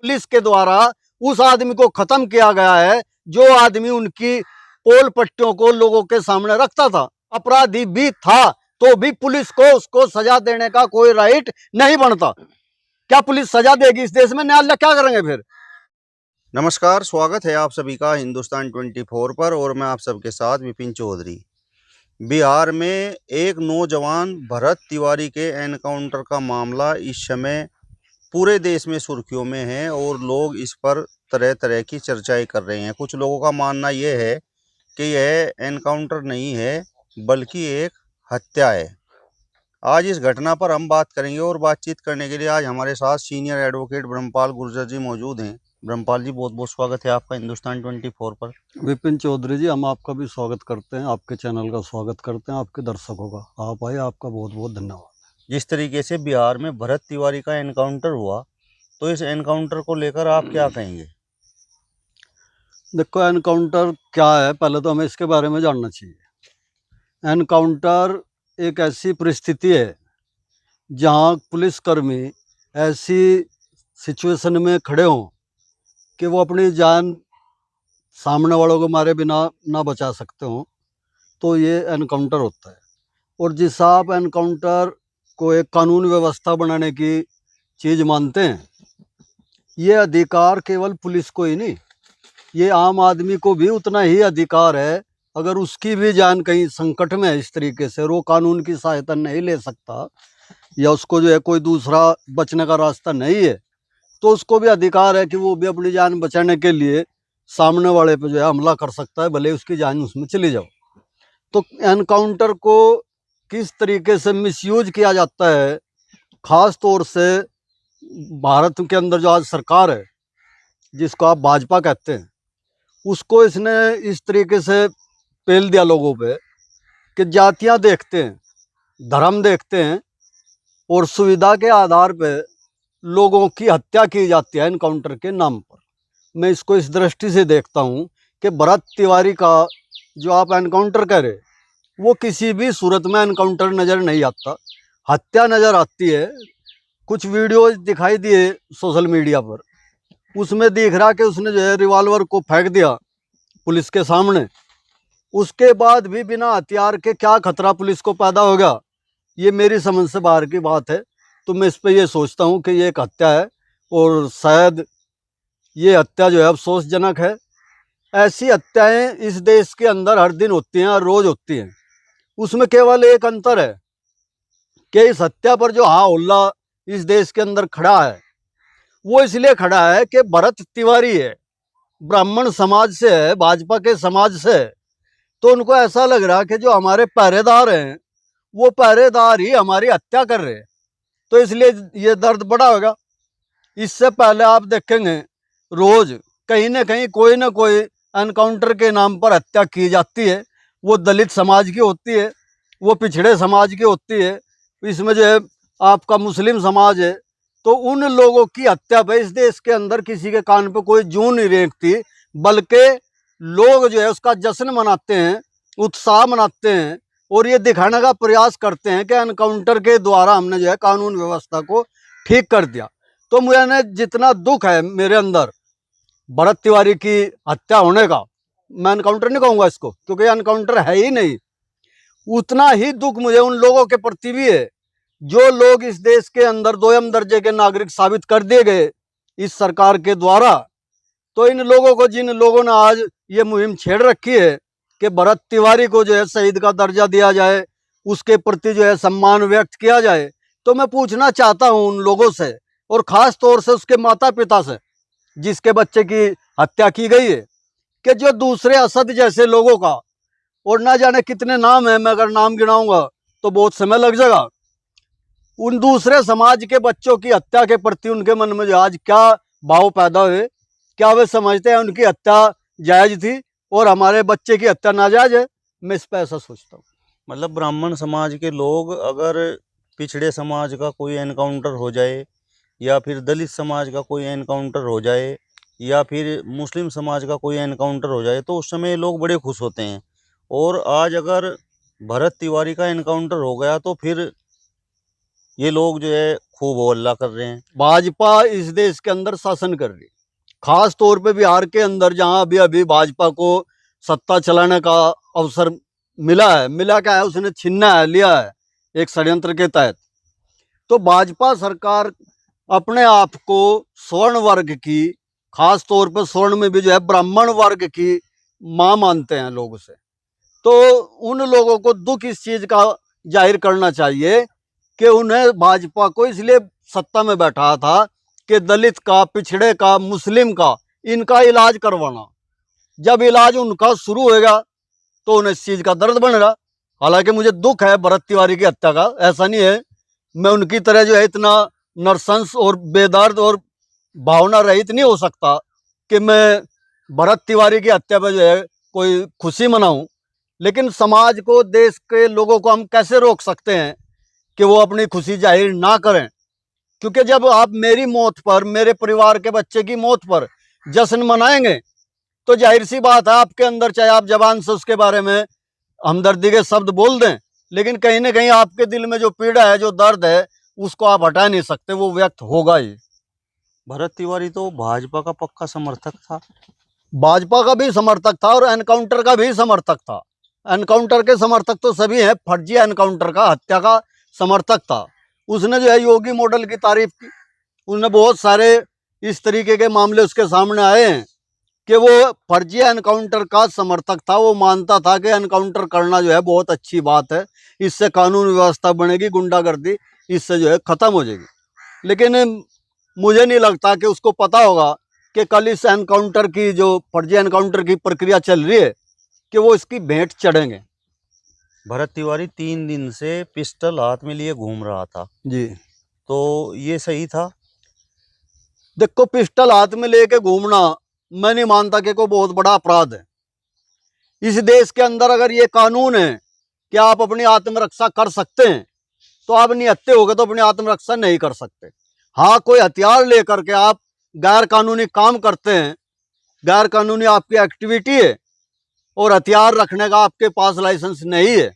Police के द्वारा उस आदमी को खत्म किया गया है जो आदमी उनकी पोल पट्टियों को लोगों के सामने रखता था। अपराधी भी था तो भी पुलिस को उसको सजा देने का कोई राइट नहीं बनता। क्या पुलिस सजा देगी इस देश में? न्यायालय क्या करेंगे फिर? नमस्कार, स्वागत है आप सभी का हिंदुस्तान 24 पर और मैं आप सबके साथ विपिन चौधरी। बिहार में एक नौजवान भरत तिवारी के एनकाउंटर का मामला इस समय पूरे देश में सुर्खियों में है और लोग इस पर तरह तरह की चर्चाएं कर रहे हैं। कुछ लोगों का मानना यह है कि यह एनकाउंटर नहीं है बल्कि एक हत्या है। आज इस घटना पर हम बात करेंगे और बातचीत करने के लिए आज हमारे साथ सीनियर एडवोकेट ब्रह्मपाल गुर्जर जी मौजूद हैं। ब्रह्मपाल जी, बहुत बहुत स्वागत है आपका हिंदुस्तान 24 पर। विपिन चौधरी जी, हम आपका भी स्वागत करते हैं, आपके चैनल का स्वागत करते हैं, आपके दर्शकों का। आप आए, आपका बहुत बहुत धन्यवाद। जिस तरीके से बिहार में भरत तिवारी का एनकाउंटर हुआ, तो इस एनकाउंटर को लेकर आप क्या कहेंगे? देखो, एनकाउंटर क्या है, पहले तो हमें इसके बारे में जानना चाहिए। एनकाउंटर एक ऐसी परिस्थिति है जहां पुलिसकर्मी ऐसी सिचुएशन में खड़े हों कि वो अपनी जान सामने वालों को मारे बिना ना बचा सकते हों, तो ये एनकाउंटर होता है। और जिस आप एनकाउंटर को एक कानून व्यवस्था बनाने की चीज़ मानते हैं, ये अधिकार केवल पुलिस को ही नहीं, ये आम आदमी को भी उतना ही अधिकार है। अगर उसकी भी जान कहीं संकट में है इस तरीके से, और वो कानून की सहायता नहीं ले सकता या उसको जो है कोई दूसरा बचने का रास्ता नहीं है, तो उसको भी अधिकार है कि वो भी अपनी जान बचाने के लिए सामने वाले पे जो है हमला कर सकता है, भले उसकी जान उसमें चली जाओ। तो एनकाउंटर को किस तरीके से मिसयूज किया जाता है, ख़ास तौर से भारत के अंदर जो आज सरकार है जिसको आप भाजपा कहते हैं, उसको इसने इस तरीके से पेल दिया लोगों पे कि जातियां देखते हैं, धर्म देखते हैं और सुविधा के आधार पे लोगों की हत्या की जाती है एनकाउंटर के नाम पर। मैं इसको इस दृष्टि से देखता हूँ कि भरत तिवारी का जो आप एनकाउंटर कह रहे, वो किसी भी सूरत में एनकाउंटर नज़र नहीं आता, हत्या नज़र आती है। कुछ वीडियोज दिखाई दिए सोशल मीडिया पर, उसमें दिख रहा कि उसने जो है रिवॉल्वर को फेंक दिया पुलिस के सामने। उसके बाद भी बिना हथियार के क्या खतरा पुलिस को पैदा होगा, ये मेरी समझ से बाहर की बात है। तो मैं इस पर ये सोचता हूँ कि ये एक हत्या है और शायद ये हत्या जो है अफसोसजनक है। ऐसी हत्याएं इस देश के अंदर हर दिन होती हैं, हर रोज होती हैं। उसमें केवल एक अंतर है कि इस हत्या पर जो हा हल्ला इस देश के अंदर खड़ा है, वो इसलिए खड़ा है कि भरत तिवारी है, ब्राह्मण समाज से है, भाजपा के समाज से है। तो उनको ऐसा लग रहा कि जो हमारे पहरेदार हैं वो पहरेदार ही हमारी हत्या कर रहे हैं, तो इसलिए ये दर्द बड़ा होगा। इससे पहले आप देखेंगे रोज कहीं ना कोई एनकाउंटर के नाम पर हत्या की जाती है। वो दलित समाज की होती है, वो पिछड़े समाज की होती है, इसमें जो है आपका मुस्लिम समाज है। तो उन लोगों की हत्या पे इस देश के अंदर किसी के कान पे कोई जूं नहीं रेंगती, बल्कि लोग जो है उसका जश्न मनाते हैं, उत्साह मनाते हैं और ये दिखाने का प्रयास करते हैं कि एनकाउंटर के द्वारा हमने जो है कानून व्यवस्था को ठीक कर दिया। तो मुझे जितना दुख है मेरे अंदर भरत तिवारी की हत्या होने का, मैं एनकाउंटर नहीं कहूँगा इसको क्योंकि एनकाउंटर है ही नहीं, उतना ही दुख मुझे उन लोगों के प्रति भी है जो लोग इस देश के अंदर दोयम दर्जे के नागरिक साबित कर दिए गए इस सरकार के द्वारा। तो इन लोगों को, जिन लोगों ने आज ये मुहिम छेड़ रखी है कि भरत तिवारी को जो है शहीद का दर्जा दिया जाए, उसके प्रति जो है सम्मान व्यक्त किया जाए, तो मैं पूछना चाहता हूं उन लोगों से और ख़ास तौर से उसके माता पिता से जिसके बच्चे की हत्या की गई है, कि जो दूसरे असद जैसे लोगों का, और ना जाने कितने नाम है, मैं अगर नाम गिनाऊंगा तो बहुत समय लग जाएगा, उन दूसरे समाज के बच्चों की हत्या के प्रति उनके मन में जो आज क्या भाव पैदा हुए, क्या वे समझते हैं उनकी हत्या जायज थी और हमारे बच्चे की हत्या नाजायज है? मैं इस पर ऐसा सोचता हूँ। मतलब ब्राह्मण समाज के लोग अगर पिछड़े समाज का कोई एनकाउंटर हो जाए या फिर दलित समाज का कोई एनकाउंटर हो जाए या फिर मुस्लिम समाज का कोई एनकाउंटर हो जाए तो उस समय लोग बड़े खुश होते हैं, और आज अगर भरत तिवारी का एनकाउंटर हो गया तो फिर ये लोग जो है खूब हल्ला कर रहे हैं। भाजपा इस देश के अंदर शासन कर रही है, खास तौर पे बिहार के अंदर, जहां अभी अभी भाजपा को सत्ता चलाने का अवसर मिला क्या है, उसने छीना है, लिया है एक षड्यंत्र के तहत। तो भाजपा सरकार अपने आप को स्वर्ण वर्ग की, खास तौर पर स्वर्ण में भी जो है ब्राह्मण वर्ग की मां मानते हैं लोग उसे। तो उन लोगों को दुख इस चीज का जाहिर करना चाहिए कि उन्हें भाजपा को इसलिए सत्ता में बैठा था कि दलित का, पिछड़े का, मुस्लिम का, इनका इलाज करवाना। जब इलाज उनका शुरू होएगा तो उन्हें इस चीज का दर्द बनेगा। हालांकि मुझे दुख है भरत तिवारी की हत्या का, ऐसा नहीं है, मैं उनकी तरह जो है इतना नरसंस और बेदर्द और भावना रहित नहीं हो सकता कि मैं भरत तिवारी की हत्या पर जो है कोई खुशी मनाऊं। लेकिन समाज को, देश के लोगों को हम कैसे रोक सकते हैं कि वो अपनी खुशी जाहिर ना करें? क्योंकि जब आप मेरी मौत पर, मेरे परिवार के बच्चे की मौत पर जश्न मनाएंगे तो जाहिर सी बात है आपके अंदर, चाहे आप जबान से उसके बारे में हमदर्दी के शब्द बोल दें, लेकिन कहीं ना कहीं आपके दिल में जो पीड़ा है, जो दर्द है, उसको आप हटा नहीं सकते, वो व्यक्त होगा ही। भरत तिवारी तो भाजपा का पक्का समर्थक था। भाजपा का भी समर्थक था और एनकाउंटर का भी समर्थक था। एनकाउंटर के समर्थक तो सभी हैं, फर्जी एनकाउंटर का, हत्या का समर्थक था। उसने जो है योगी मॉडल की तारीफ की। उसने बहुत सारे इस तरीके के मामले उसके सामने आए हैं कि वो फर्जी एनकाउंटर का समर्थक था। वो मानता था कि एनकाउंटर करना जो है बहुत अच्छी बात है, इससे कानून व्यवस्था बनेगी, गुंडागर्दी इससे जो है खत्म हो जाएगी। लेकिन मुझे नहीं लगता कि उसको पता होगा कि कल इस एनकाउंटर की, जो फर्जी एनकाउंटर की प्रक्रिया चल रही है, कि वो इसकी भेंट चढ़ेंगे। भरत तिवारी 3 दिन से पिस्टल हाथ में लिए घूम रहा था जी, तो ये सही था? देखो, पिस्टल हाथ में लेके घूमना मैं नहीं मानता कि कोई बहुत बड़ा अपराध है। इस देश के अंदर अगर ये कानून है कि आप अपनी आत्मरक्षा कर सकते हैं, तो आप निहत्थे हो गए तो अपनी आत्मरक्षा नहीं कर सकते। हाँ, कोई हथियार लेकर के आप गैर कानूनी काम करते हैं, गैर कानूनी आपकी एक्टिविटी है और हथियार रखने का आपके पास लाइसेंस नहीं है,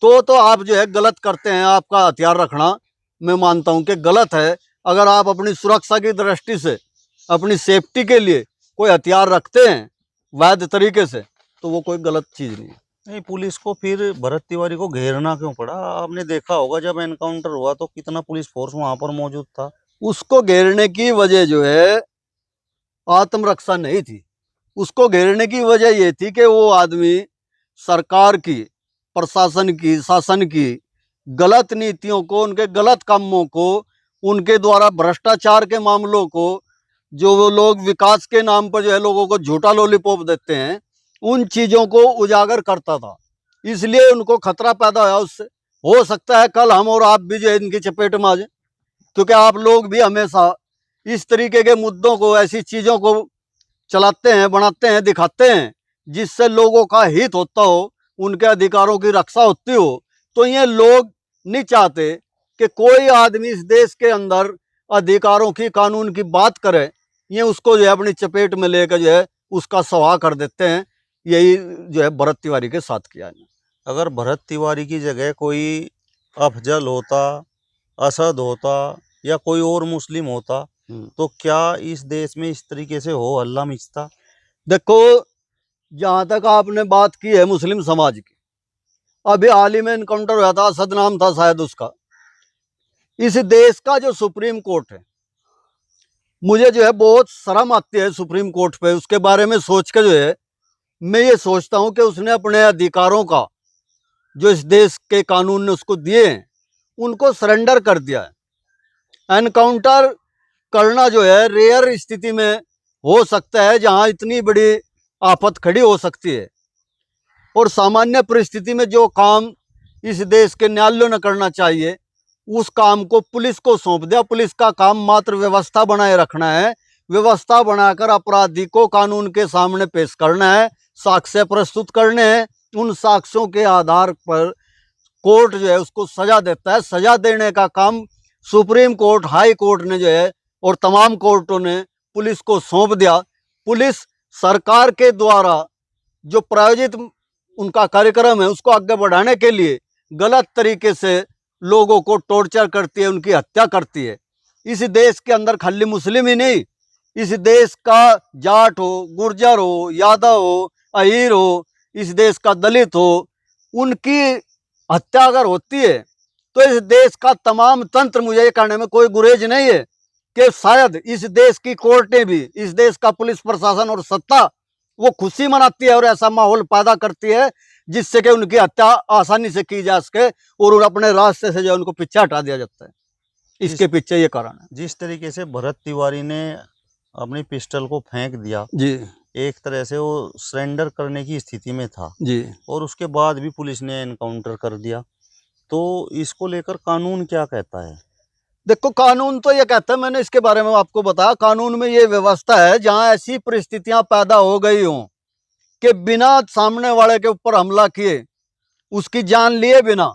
तो आप जो है गलत करते हैं। आपका हथियार रखना मैं मानता हूं कि गलत है। अगर आप अपनी सुरक्षा की दृष्टि से, अपनी सेफ्टी के लिए कोई हथियार रखते हैं वैध तरीके से, तो वो कोई गलत चीज नहीं है। नहीं, पुलिस को फिर भरत तिवारी को घेरना क्यों पड़ा? आपने देखा होगा जब एनकाउंटर हुआ तो कितना पुलिस फोर्स वहां पर मौजूद था। उसको घेरने की वजह जो है आत्मरक्षा नहीं थी। उसको घेरने की वजह ये थी कि वो आदमी सरकार की, प्रशासन की, शासन की गलत नीतियों को, उनके गलत कामों को, उनके द्वारा भ्रष्टाचार के मामलों को, जो वो लोग विकास के नाम पर जो है लोगों को झूठा लॉलीपॉप देते हैं, उन चीजों को उजागर करता था। इसलिए उनको खतरा पैदा हुआ उससे। हो सकता है कल हम और आप भी जो है इनकी चपेट में आ जाए, क्योंकि आप लोग भी हमेशा इस तरीके के मुद्दों को, ऐसी चीजों को चलाते हैं, बनाते हैं, दिखाते हैं जिससे लोगों का हित होता हो, उनके अधिकारों की रक्षा होती हो। तो ये लोग नहीं चाहते कि कोई आदमी इस देश के अंदर अधिकारों की, कानून की बात करे। ये उसको जो है अपनी चपेट में लेकर जो है उसका सवाह कर देते हैं। यही जो है भरत तिवारी के साथ किया है। अगर भरत तिवारी की जगह कोई अफजल होता, असद होता या कोई और मुस्लिम होता तो क्या इस देश में इस तरीके से हो हल्ला मचता? देखो, जहां तक आपने बात की है मुस्लिम समाज की, अभी हाल ही में इनकाउंटर हुआ था, असद नाम था शायद उसका। इस देश का जो सुप्रीम कोर्ट है, मुझे जो है बहुत शर्म आती है सुप्रीम कोर्ट पे, उसके बारे में सोच के जो है मैं ये सोचता हूं कि उसने अपने अधिकारों का, जो इस देश के कानून ने उसको दिए हैं, उनको सरेंडर कर दिया है। एनकाउंटर करना जो है रेयर स्थिति में हो सकता है, जहां इतनी बड़ी आफत खड़ी हो सकती है, और सामान्य परिस्थिति में जो काम इस देश के न्यायालयों ने करना चाहिए, उस काम को पुलिस को सौंप दिया। पुलिस का काम मात्र व्यवस्था बनाए रखना है, व्यवस्था बनाकर अपराधी को कानून के सामने पेश करना है, साक्ष्य प्रस्तुत करने हैं। उन साक्ष्यों के आधार पर कोर्ट जो है उसको सजा देता है। सजा देने का काम सुप्रीम कोर्ट, हाई कोर्ट ने जो है और तमाम कोर्टों ने पुलिस को सौंप दिया। पुलिस सरकार के द्वारा जो प्रायोजित उनका कार्यक्रम है उसको आगे बढ़ाने के लिए गलत तरीके से लोगों को टॉर्चर करती है, उनकी हत्या करती है। इस देश के अंदर खाली मुस्लिम ही नहीं, इस देश का जाट हो, गुर्जर हो, यादव हो, अहीर हो, इस देश का दलित हो, उनकी हत्या अगर होती है तो इस देश का तमाम तंत्र, मुझे ये कहने में कोई गुरेज नहीं है कि शायद इस देश की कोर्टें भी, इस देश का पुलिस प्रशासन और सत्ता वो खुशी मनाती है और ऐसा माहौल पैदा करती है जिससे कि उनकी हत्या आसानी से की जा सके और अपने रास्ते से जो उनको पीछे हटा दिया जाता है। इसके पीछे ये कारण है। जिस तरीके से भरत तिवारी ने अपनी पिस्टल को फेंक दिया जी एक तरह से वो सरेंडर करने की स्थिति में था जी। और उसके बाद भी पुलिस ने एनकाउंटर कर दिया, तो इसको लेकर कानून क्या कहता है? देखो, कानून तो ये कहता है, मैंने इसके बारे में आपको बताया, कानून में ये व्यवस्था है जहां ऐसी परिस्थितियां पैदा हो गई हों कि बिना सामने वाले के ऊपर हमला किए, उसकी जान लिए बिना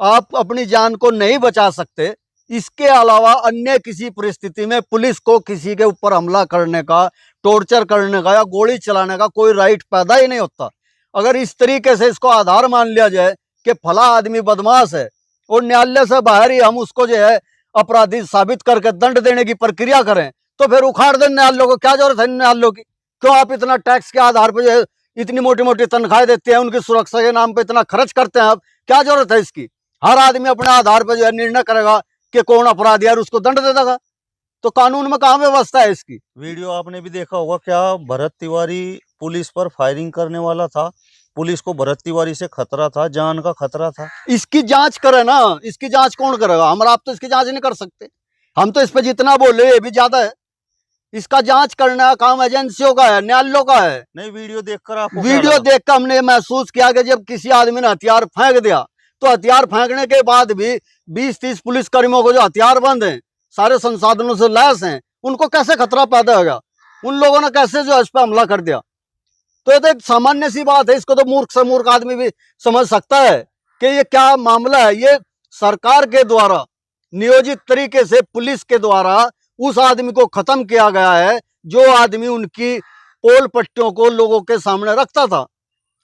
आप अपनी जान को नहीं बचा सकते। इसके अलावा अन्य किसी परिस्थिति में पुलिस को किसी के ऊपर हमला करने का, टॉर्चर करने का या गोली चलाने का कोई राइट पैदा ही नहीं होता। अगर इस तरीके से इसको आधार मान लिया जाए कि फला आदमी बदमाश है और न्यायालय से बाहर ही हम उसको जो है अपराधी साबित करके दंड देने की प्रक्रिया करें, तो फिर उखाड़ दें न्यायालयों को। क्या जरूरत है न्यायालयों की? क्यों आप इतना टैक्स के आधार पर जो है इतनी मोटी मोटी तनख्वाहें देते हैं, उनकी सुरक्षा के नाम पे इतना खर्च करते हैं आप? क्या जरूरत है इसकी? हर आदमी अपने आधार पर जो है निर्णय करेगा कि कौन अपराधी है और उसको दंड दे देगा। तो कानून में कहाँ व्यवस्था है इसकी? वीडियो आपने भी देखा होगा, क्या भरत तिवारी पुलिस पर फायरिंग करने वाला था? पुलिस को भरत तिवारी से खतरा था, जान का खतरा था। इसकी जांच करे ना, इसकी जांच कौन करेगा? हम आप तो इसकी जांच नहीं कर सकते। हम तो इस पे जितना बोले ये भी ज्यादा है। इसका जांच करना का काम एजेंसियों का है, न्यायालयों का है। नहीं, वीडियो देखकर आपको वीडियो देखकर हमने महसूस किया कि जब किसी आदमी ने हथियार फेंक दिया, तो हथियार फेंकने के बाद भी 20-30 पुलिसकर्मियों को जो हथियार बंद हैं, सारे संसाधनों से लैस हैं, उनको कैसे खतरा पैदा होगा? उन लोगों ने कैसे जो इस पर हमला कर दिया? तो ये तो एक सामान्य सी बात है, इसको तो मूर्ख से मूर्ख आदमी भी समझ सकता है कि ये क्या मामला है। ये सरकार के द्वारा नियोजित तरीके से पुलिस के द्वारा उस आदमी को खत्म किया गया है जो आदमी उनकी पोल पट्टियों को लोगों के सामने रखता था।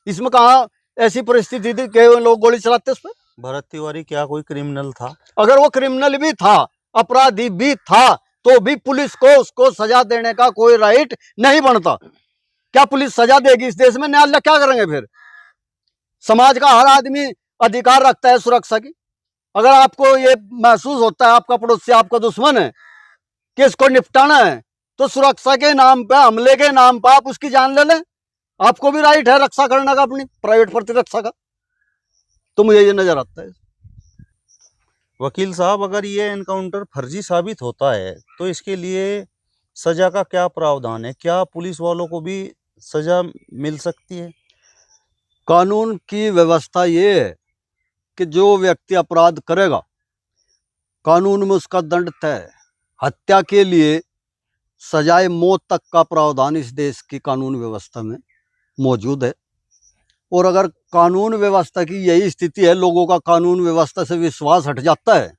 इसमें कहा ऐसी परिस्थिति थी कि लोग गोली चलाते उस पर? भरत तिवारी क्या कोई क्रिमिनल था? अगर वो क्रिमिनल भी था, अपराधी भी था, तो भी पुलिस को उसको सजा देने का कोई राइट नहीं बनता। क्या पुलिस सजा देगी इस देश में? न्यायालय क्या करेंगे फिर? समाज का हर आदमी अधिकार रखता है सुरक्षा की। अगर आपको ये महसूस होता है आपका पड़ोसी आपका दुश्मन है कि इसको निपटाना है, तो सुरक्षा के नाम पे, हमले के नाम पे आप उसकी जान ले लें। आपको भी राइट है रक्षा करने का, अपनी प्राइवेट प्रतिरक्षा का। तो मुझे ये नजर आता है। वकील साहब, अगर ये एनकाउंटर फर्जी साबित होता है तो इसके लिए सजा का क्या प्रावधान है? क्या पुलिस वालों को भी सजा मिल सकती है? कानून की व्यवस्था ये है कि जो व्यक्ति अपराध करेगा, कानून में उसका दंड तय है। हत्या के लिए सजाए मौत तक का प्रावधान इस देश की कानून व्यवस्था में मौजूद है। और अगर कानून व्यवस्था की यही स्थिति है, लोगों का कानून व्यवस्था से विश्वास हट जाता है,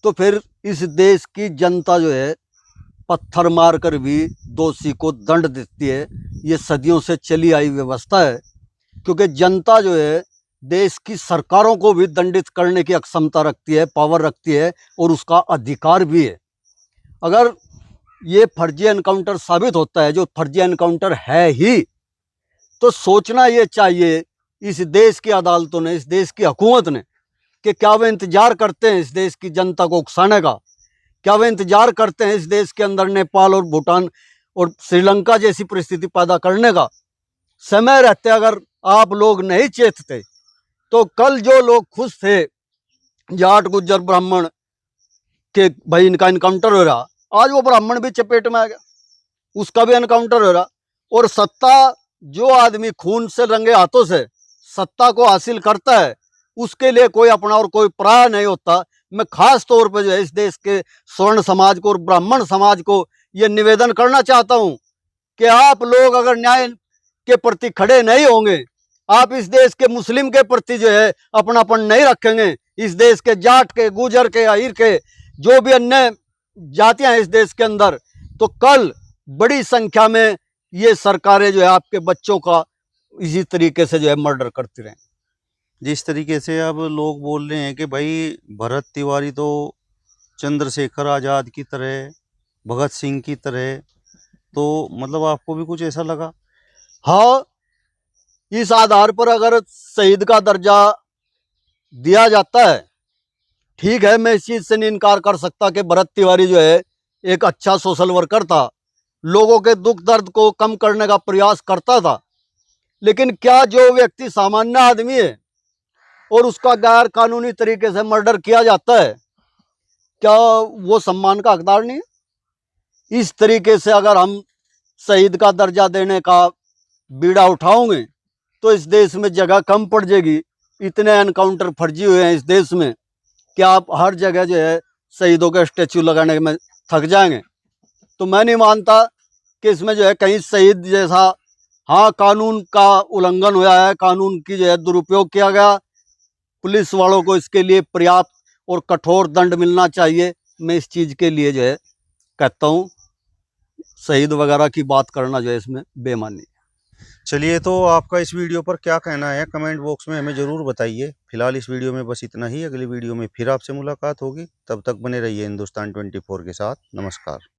तो फिर इस देश की जनता जो है पत्थर मार कर भी दोषी को दंड देती है। ये सदियों से चली आई व्यवस्था है, क्योंकि जनता जो है देश की सरकारों को भी दंडित करने की अक्षमता रखती है, पावर रखती है और उसका अधिकार भी है। अगर ये फर्जी एनकाउंटर साबित होता है, जो फर्जी एनकाउंटर है ही, तो सोचना ये चाहिए इस देश की अदालतों ने, इस देश की हुकूमत ने, कि क्या वे इंतजार करते हैं इस देश की जनता को उकसाने का? क्या वे इंतजार करते हैं इस देश के अंदर नेपाल और भूटान और श्रीलंका जैसी परिस्थिति पैदा करने का? समय रहते अगर आप लोग नहीं चेतते, तो कल जो लोग खुश थे जाट गुज्जर ब्राह्मण के भाई इनका इनकाउंटर हो रहा, आज वो ब्राह्मण भी चपेट में आ गया, उसका भी एनकाउंटर हो रहा। और सत्ता, जो आदमी खून से रंगे हाथों से सत्ता को हासिल करता है, उसके लिए कोई अपना और कोई पराया नहीं होता। मैं खास तौर पर जो है इस देश के स्वर्ण समाज को और ब्राह्मण समाज को ये निवेदन करना चाहता हूं कि आप लोग अगर न्याय के प्रति खड़े नहीं होंगे, आप इस देश के मुस्लिम के प्रति जो है अपनापन नहीं रखेंगे, इस देश के जाट के, गुजर के, अहीर के, जो भी अन्य जातियां हैं इस देश के अंदर, तो कल बड़ी संख्या में ये सरकारें जो है आपके बच्चों का इसी तरीके से जो है मर्डर करती रहें। जिस तरीके से अब लोग बोल रहे हैं कि भाई भरत तिवारी तो चंद्रशेखर आज़ाद की तरह, भगत सिंह की तरह, तो मतलब आपको भी कुछ ऐसा लगा? हाँ, इस आधार पर अगर शहीद का दर्जा दिया जाता है, ठीक है, मैं इस चीज से नहीं इनकार कर सकता कि भरत तिवारी जो है एक अच्छा सोशल वर्कर था, लोगों के दुख दर्द को कम करने का प्रयास करता था। लेकिन क्या जो व्यक्ति सामान्य आदमी है और उसका गैर कानूनी तरीके से मर्डर किया जाता है, क्या वो सम्मान का हकदार नहीं है? इस तरीके से अगर हम शहीद का दर्जा देने का बीड़ा उठाओगे तो इस देश में जगह कम पड़ जाएगी। इतने एनकाउंटर फर्जी हुए हैं इस देश में कि आप हर जगह जो है शहीदों के स्टैचू लगाने में थक जाएंगे। तो मैं नहीं मानता कि इसमें जो है कहीं शहीद जैसा, हाँ, कानून का उल्लंघन हुआ है, कानून की जो है दुरुपयोग किया गया, पुलिस वालों को इसके लिए पर्याप्त और कठोर दंड मिलना चाहिए। मैं इस चीज़ के लिए जो है कहता हूँ, शहीद वगैरह की बात करना जो है इसमें बेमानी है। चलिए, तो आपका इस वीडियो पर क्या कहना है कमेंट बॉक्स में हमें ज़रूर बताइए। फिलहाल इस वीडियो में बस इतना ही। अगली वीडियो में फिर आपसे मुलाकात होगी। तब तक बने रहिए हिंदुस्तान 24 के साथ। नमस्कार।